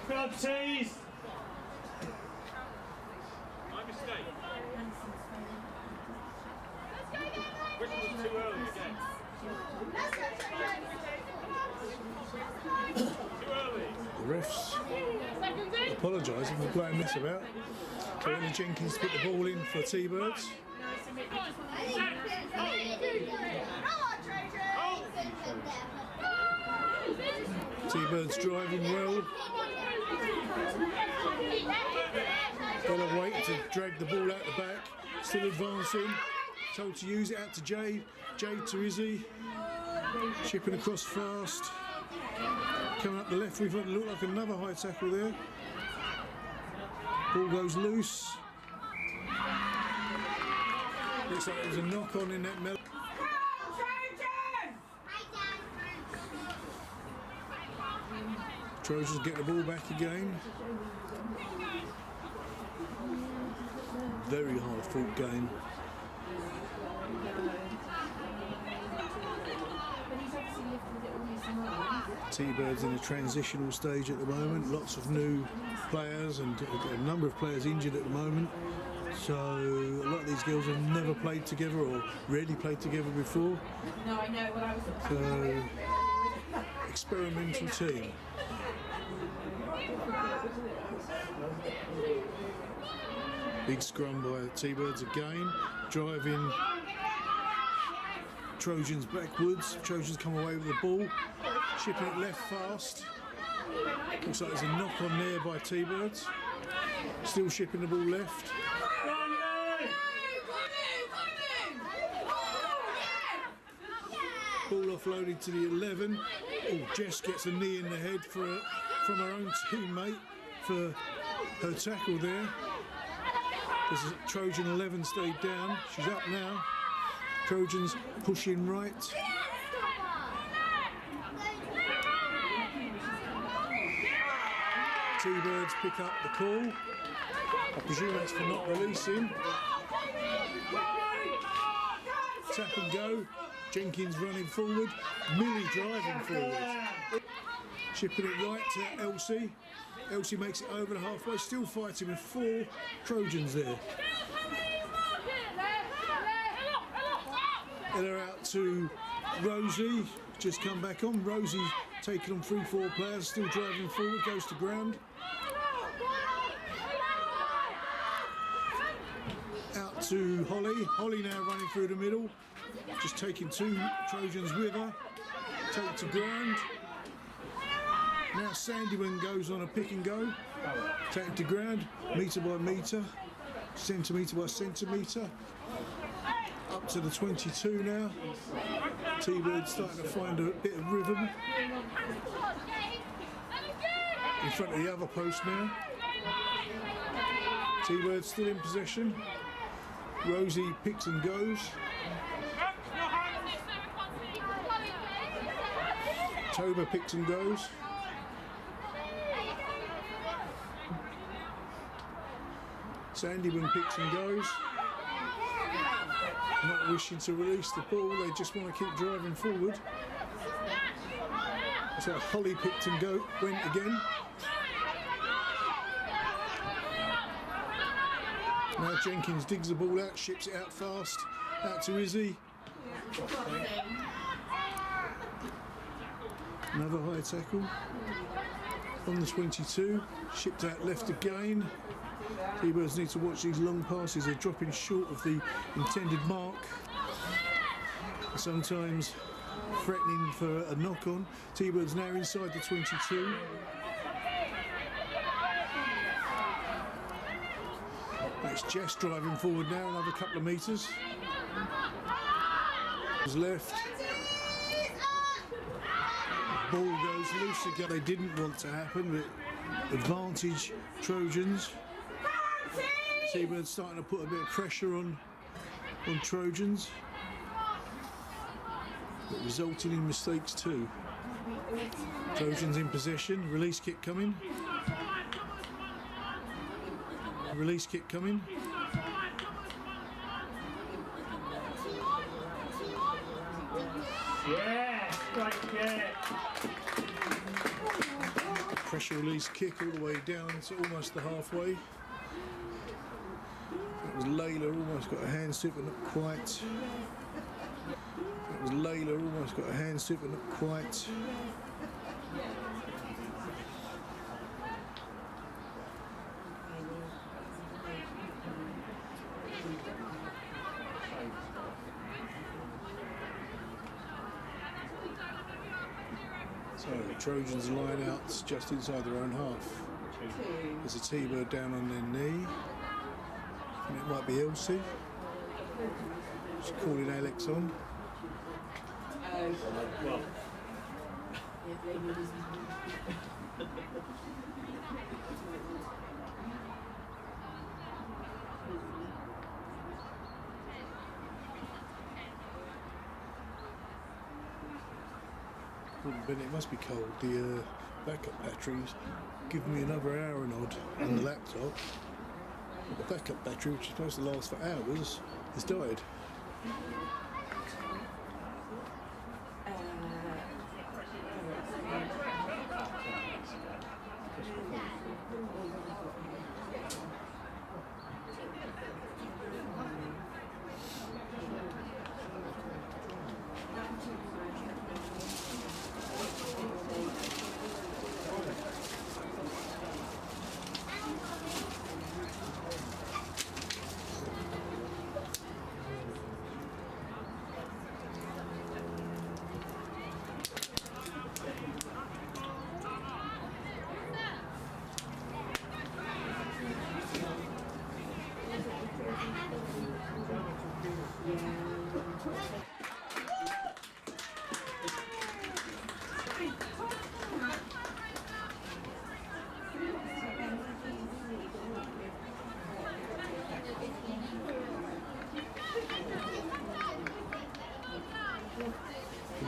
Come on, T's. My mistake. Which was too early again. Too early. The refs apologising for playing this about. So Ella Jenkins put the ball in for T-Birds. T-Birds driving well. Ella waiting to drag the ball out the back. Still advancing. Told to use it out to Jade. Jade to Izzy. Shipping across fast. Coming up the left, we've got look like another high tackle there. Ball goes loose. Looks like there was a knock on in that melon. Trojans get the ball back again. Very hard fought game. T-Birds in a transitional stage at the moment. Lots of new players and a number of players injured at the moment. So a lot of these girls have never played together or rarely played together before. No, I know what I was. So experimental team. Big scrum by T-Birds again, driving Trojans backwards. Trojans come away with the ball, shipping it left fast. Looks like there's a knock on there by T-Birds. Still shipping the ball left. Ball offloaded to the 11. Oh, Jess gets a knee in the head from her own teammate for her tackle there. This is Trojan 11 stayed down. She's up now. Trojans pushing right. T-Birds pick up the call. I presume that's for not releasing. Tap and go. Jenkins running forward. Millie driving forward. Shipping it right to Elsie. Elsie makes it over the halfway. Still fighting with 4 Trojans there. And they're out to Rosie. Just come back on. Rosie taking on 3-4 players. Still driving forward. Goes to ground. Out to Holly. Holly now running through the middle. Just taking 2 Trojans with her. Take to ground. Now Sandywin goes on a pick and go. Take it to ground. Metre by metre. Centimetre by centimetre. Up to the 22 now. T-Birds starting to find a bit of rhythm. in front of the other post now. T-Birds still in possession. Rosie picks and goes. Toba picks and goes. Sandyman picks and goes. Not wishing to release the ball, they just want to keep driving forward. So Holly picked and went again. Now Jenkins digs the ball out, ships it out fast, out to Izzy. Another high tackle. On the 22, shipped out left again. T-Birds need to watch these long passes, they're dropping short of the intended mark. Sometimes threatening for a knock-on. T-Birds now inside the 22. That's Jess driving forward now, another couple of metres. Left. Ball goes loose again. They didn't want to happen, but advantage Trojans. T-Birds starting to put a bit of pressure on Trojans, but resulting in mistakes too. Trojans in possession. Release kick coming. Release kick coming. Yeah, great kick. Pressure release kick all the way down to almost the halfway. That was Layla, almost got a hand slip but not quite. That was Layla, almost got a hand slip but not quite. So Trojans line out just inside their own half. There's a T-Bird down on their knee. And it might be Elsie. She's calling Alex on. But it must be cold. The backup batteries give me another hour and odd on the laptop. But the backup battery, which is supposed to last for hours, has died.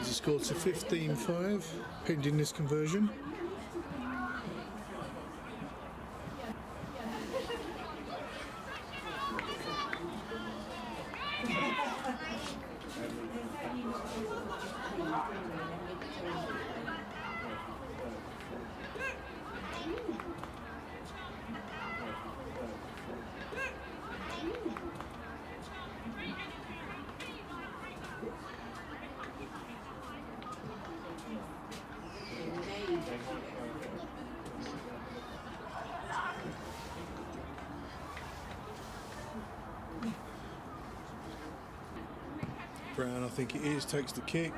The score to 15-5, pending this conversion. Brown, I think it is, takes the kick.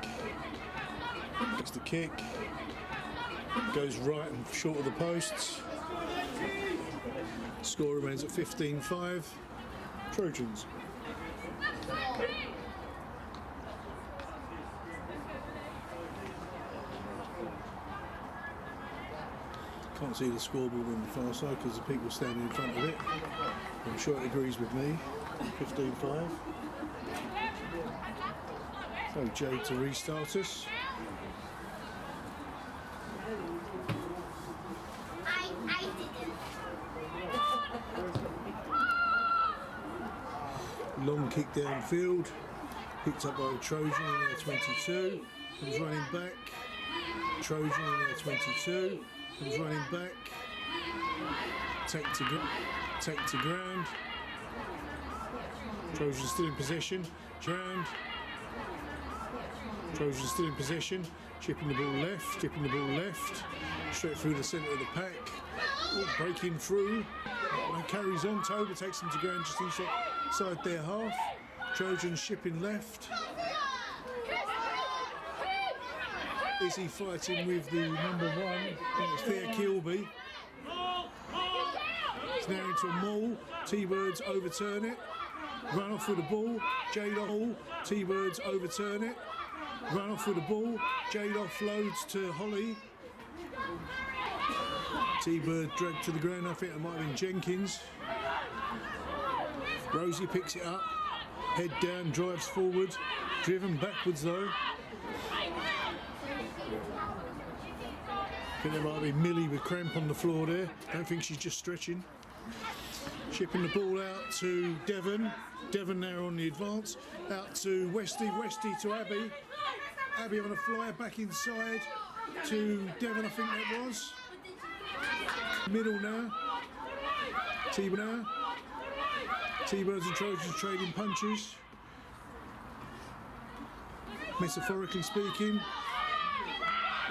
Takes the kick. Goes right and short of the posts. Score remains at 15-5. Trojans. Can't see the scoreboard on the far side because the people standing in front of it. I'm sure it agrees with me. 15-5. So Jade to restart us. I didn't. Long kick downfield. Picked up by the Trojan in their 22. Comes running back. Trojan in their 22. Comes running back. Take to ground. Trojan still in possession. Ground. Trojan still in possession. Chipping the ball left. Chipping the ball left. Straight through the centre of the pack. Oh, breaking through. And carries on. Toba takes him to ground just inside their half. Trojan shipping left. Is he fighting with the number 1? I think it's Thurrock Kilby. It's now into a maul. T-Birds overturn it. Run off with the ball. Jade off. T-Birds overturn it. Run off with the ball. Jade offloads to Holly. T-Bird dragged to the ground. I think it might have been Jenkins. Rosie picks it up. Head down, drives forward. Driven backwards though. I think there might be Millie with cramp on the floor there. Don't think she's just stretching. Shipping the ball out to Devon. Devon now on the advance. Out to Westy. Westy to Abby. Abby on a flyer back inside to Devon, I think that was. Middle now. T-Bird now. T-Birds and Trojans trading punches. Metaphorically speaking.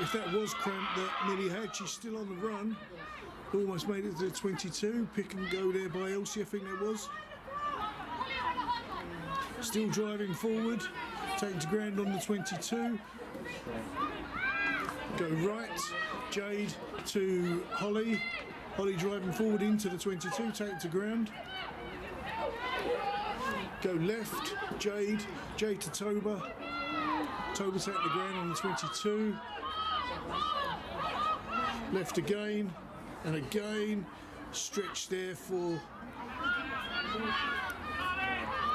If that was cramp that Millie had, she's still on the run. Almost made it to the 22. Pick and go there by Elsie, I think that was. Still driving forward. Taken to ground on the 22. Go right. Jade to Holly. Holly driving forward into the 22. Taken to ground. Go left. Jade. Jade to Toba. Toba taken to ground on the 22. Left again, and again, stretch there for,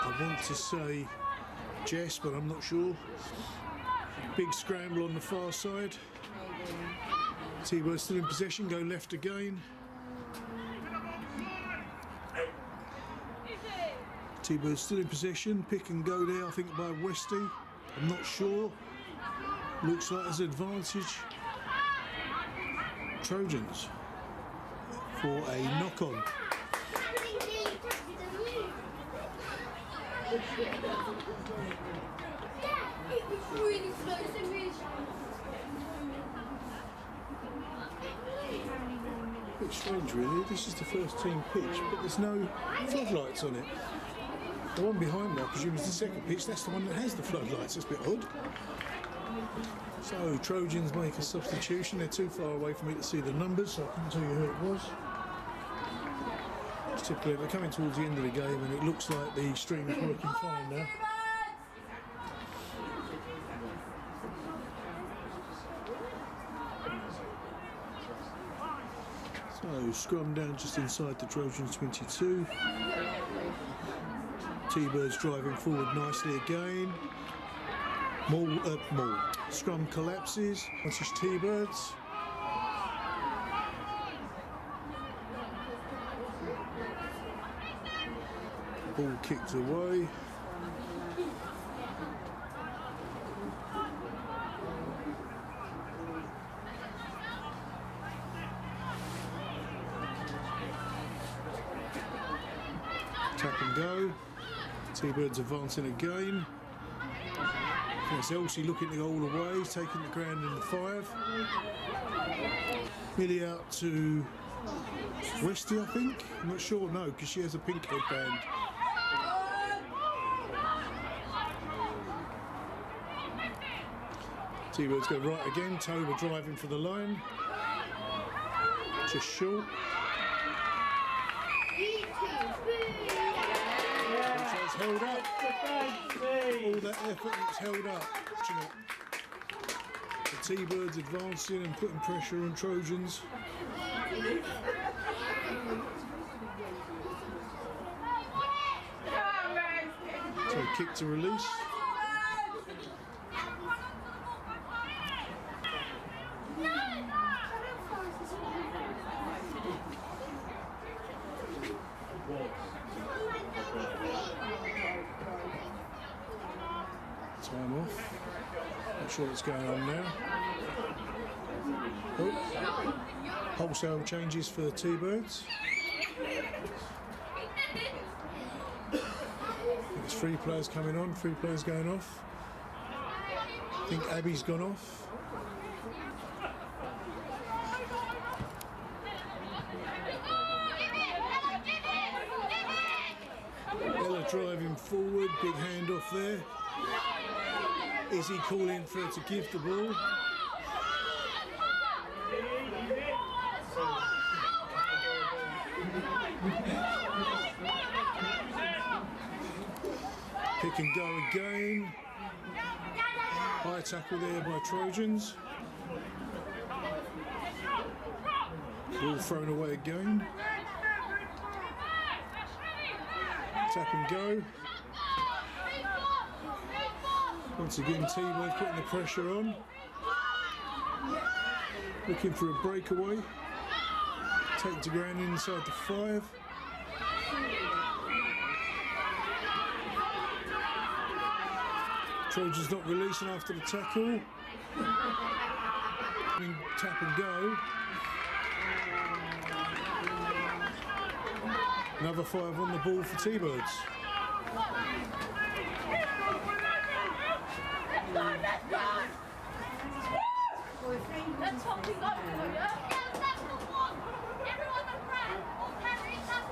I want to say Jess, but I'm not sure. Big scramble on the far side. T-Bird still in possession, go left again. T-Bird still in possession, pick and go there, I think by Westy. I'm not sure. Looks like there's advantage. Trojans for a knock-on. Bit strange really, this is the first team pitch, but there's no floodlights on it. The one behind me, I presume, is the second pitch, that's the one that has the floodlights, that's a bit odd. So Trojans make a substitution. They're too far away for me to see the numbers, so I couldn't tell you who it was. It's typically they're coming towards the end of the game, and it looks like the stream is working fine now. So scrum down just inside the Trojans 22. T-Birds driving forward nicely again. Maul. Scrum collapses. That's just T-Birds. Ball kicked away. Tap and go. T-Birds advancing again. It's Elsie looking to go all the way, taking the ground in the 5. Millie out to Westy, I think. I'm not sure, no, because she has a pink headband. T-Birds go right again. Toba driving for the line. Just short. It's held up. All that effort, it's held up. The T-Birds advancing and putting pressure on Trojans. So a kick to release. Time off. Not sure what's going on now. Oh. Wholesale changes for the T-Birds. There's 3 players coming on, 3 players going off. I think Abby's gone off. Ella driving forward, big handoff there. Is he calling for her to give the ball? Pick and go again. High tackle there by Trojans. Ball thrown away again. Tap and go. Once again, T-Bird putting the pressure on. Looking for a breakaway. Take to ground inside the 5. Trojans not releasing after the tackle. Tap and go. Another 5 on the ball for T-Birds.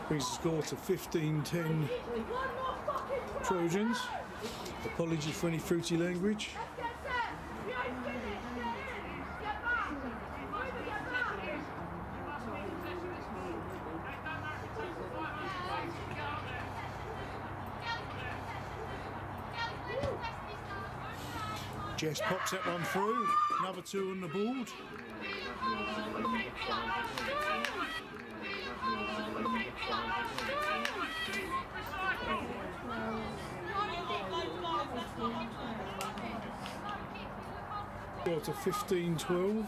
Brings the score to 15-10 Trojans. Apologies for any fruity language. Jess pops that one through. Another 2 on the board. Go to 15-12.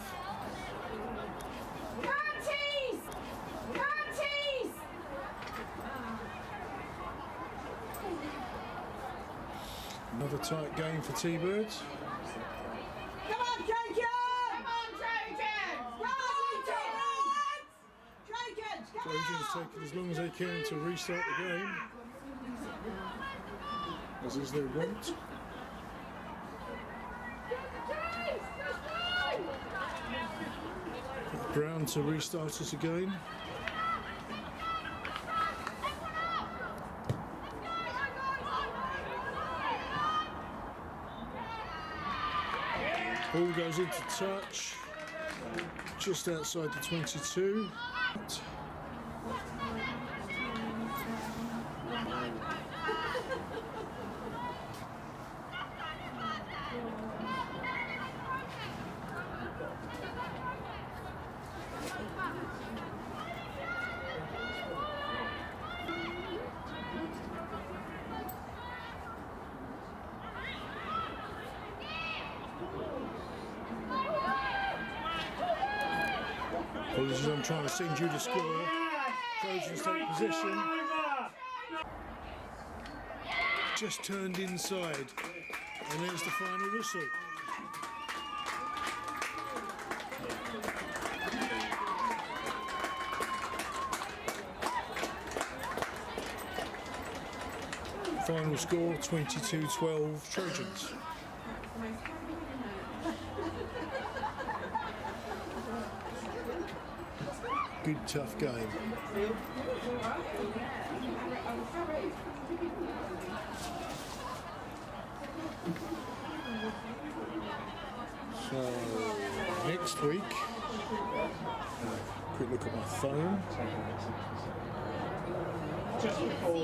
Another tight game for T-Birds. Come on, Trojans! Come on, Trojans! Trojans taking as long as they can to restart the game, as is their want. Brown to restart us again. Ball goes into touch, just outside the 22. Apologies, I'm trying to send you the score. Trojans take position. Just turned inside. And there's the final whistle. Final score 22-12 Trojans. Good tough game. So next week, quick look at my phone.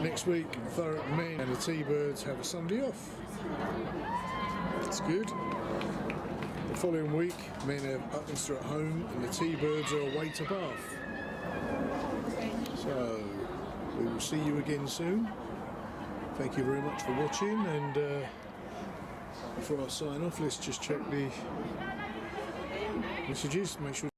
Next week, Thurrock men and the T-Birds have a Sunday off. That's good. The following week, men have Upminster at home and the T-Birds are away to Bath. So we will see you again soon. Thank you very much for watching, and before I sign off, let's just check the messages, make sure